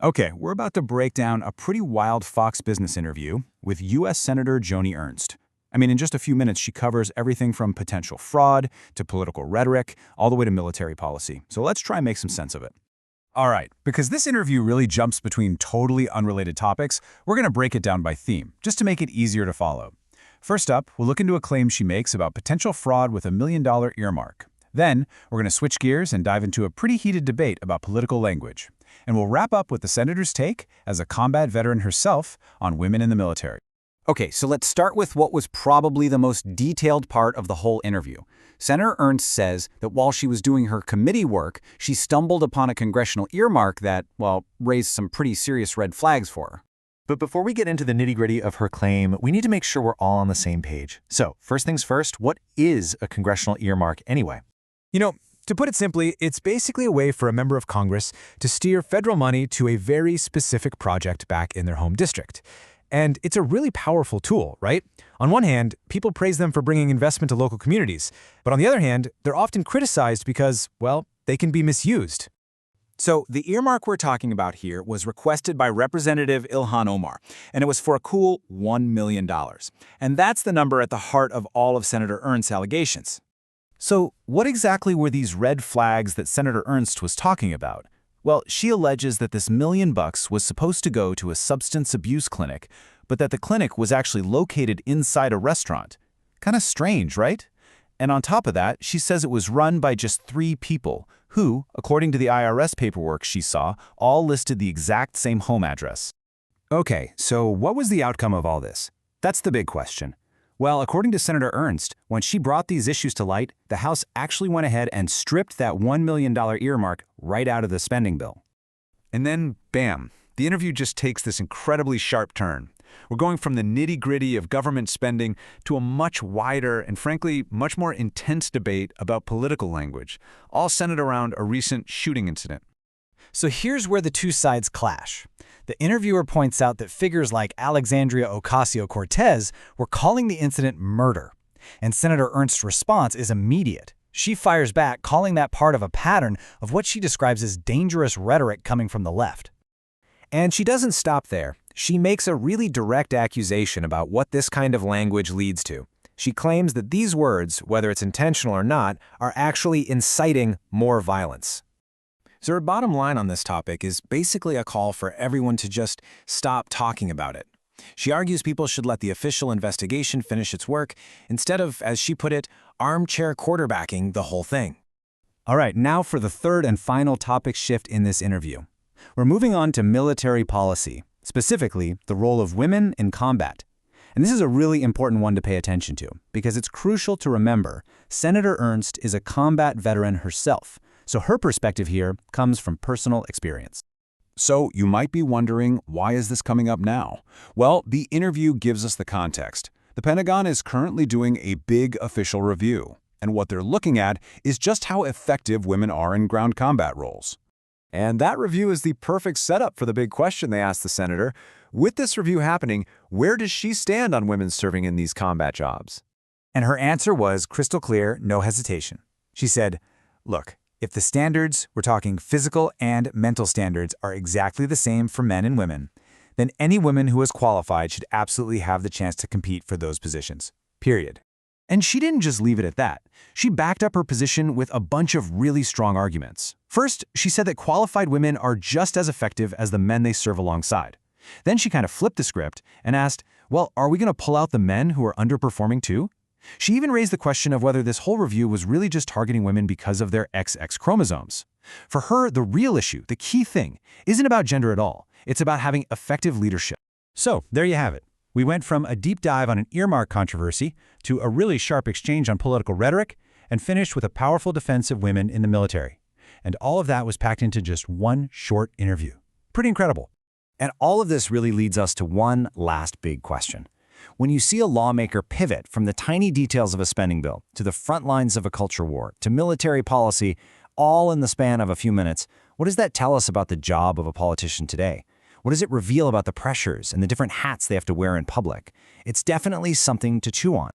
Okay, we're about to break down a pretty wild Fox Business interview with U.S. Senator Joni Ernst. In just a few minutes, she covers everything from potential fraud to political rhetoric, all the way to military policy. So let's try and make some sense of it. All right, because this interview really jumps between totally unrelated topics, we're going to break it down by theme, just to make it easier to follow. First up, we'll look into a claim she makes about potential fraud with a $1 million earmark. Then, we're going to switch gears and dive into a pretty heated debate about political language. And we'll wrap up with the senator's take, as a combat veteran herself, on women in the military. Okay, so let's start with what was probably the most detailed part of the whole interview. Senator Ernst says that while she was doing her committee work, she stumbled upon a congressional earmark that, well, raised some pretty serious red flags for her. But before we get into the nitty-gritty of her claim, we need to make sure we're all on the same page. So, first things first, what is a congressional earmark anyway? To put it simply, it's basically a way for a member of Congress to steer federal money to a very specific project back in their home district. And it's a really powerful tool, right? On one hand, people praise them for bringing investment to local communities. But on the other hand, they're often criticized because, well, they can be misused. So the earmark we're talking about here was requested by Representative Ilhan Omar, and it was for a cool $1 million. And that's the number at the heart of all of Senator Ernst's allegations. So what exactly were these red flags that Senator Ernst was talking about? Well, she alleges that this $1 million was supposed to go to a substance abuse clinic, but that the clinic was actually located inside a restaurant. Kind of strange, right? And on top of that, she says it was run by just 3 people who, according to the IRS paperwork she saw, all listed the exact same home address. Okay, so what was the outcome of all this? That's the big question. Well, according to Senator Ernst, when she brought these issues to light, the House actually went ahead and stripped that $1 million earmark right out of the spending bill. And then, bam, the interview just takes this incredibly sharp turn. We're going from the nitty-gritty of government spending to a much wider and, frankly, much more intense debate about political language, all centered around a recent shooting incident. So here's where the two sides clash. The interviewer points out that figures like Alexandria Ocasio-Cortez were calling the incident murder. And Senator Ernst's response is immediate. She fires back, calling that part of a pattern of what she describes as dangerous rhetoric coming from the left. And she doesn't stop there. She makes a really direct accusation about what this kind of language leads to. She claims that these words, whether it's intentional or not, are actually inciting more violence. So her bottom line on this topic is basically a call for everyone to just stop talking about it. She argues people should let the official investigation finish its work instead of, as she put it, armchair quarterbacking the whole thing. All right, now for the third and final topic shift in this interview. We're moving on to military policy, specifically the role of women in combat. And this is a really important one to pay attention to because it's crucial to remember Senator Ernst is a combat veteran herself. So her perspective here comes from personal experience. So you might be wondering, why is this coming up now? Well, the interview gives us the context. The Pentagon is currently doing a big official review, and what they're looking at is just how effective women are in ground combat roles. And that review is the perfect setup for the big question they asked the senator. With this review happening, where does she stand on women serving in these combat jobs? And her answer was crystal clear, no hesitation. She said, look, if the standards, we're talking physical and mental standards, are exactly the same for men and women, then any woman who is qualified should absolutely have the chance to compete for those positions. Period. And she didn't just leave it at that. She backed up her position with a bunch of really strong arguments. First, she said that qualified women are just as effective as the men they serve alongside. Then she kind of flipped the script and asked, well, are we going to pull out the men who are underperforming too? She even raised the question of whether this whole review was really just targeting women because of their XX chromosomes. For her, the real issue, the key thing, isn't about gender at all. It's about having effective leadership. So there you have it. We went from a deep dive on an earmark controversy to a really sharp exchange on political rhetoric and finished with a powerful defense of women in the military. And all of that was packed into just one short interview. Pretty incredible. And all of this really leads us to one last big question. When you see a lawmaker pivot from the tiny details of a spending bill to the front lines of a culture war to military policy, all in the span of a few minutes, what does that tell us about the job of a politician today? What does it reveal about the pressures and the different hats they have to wear in public? It's definitely something to chew on.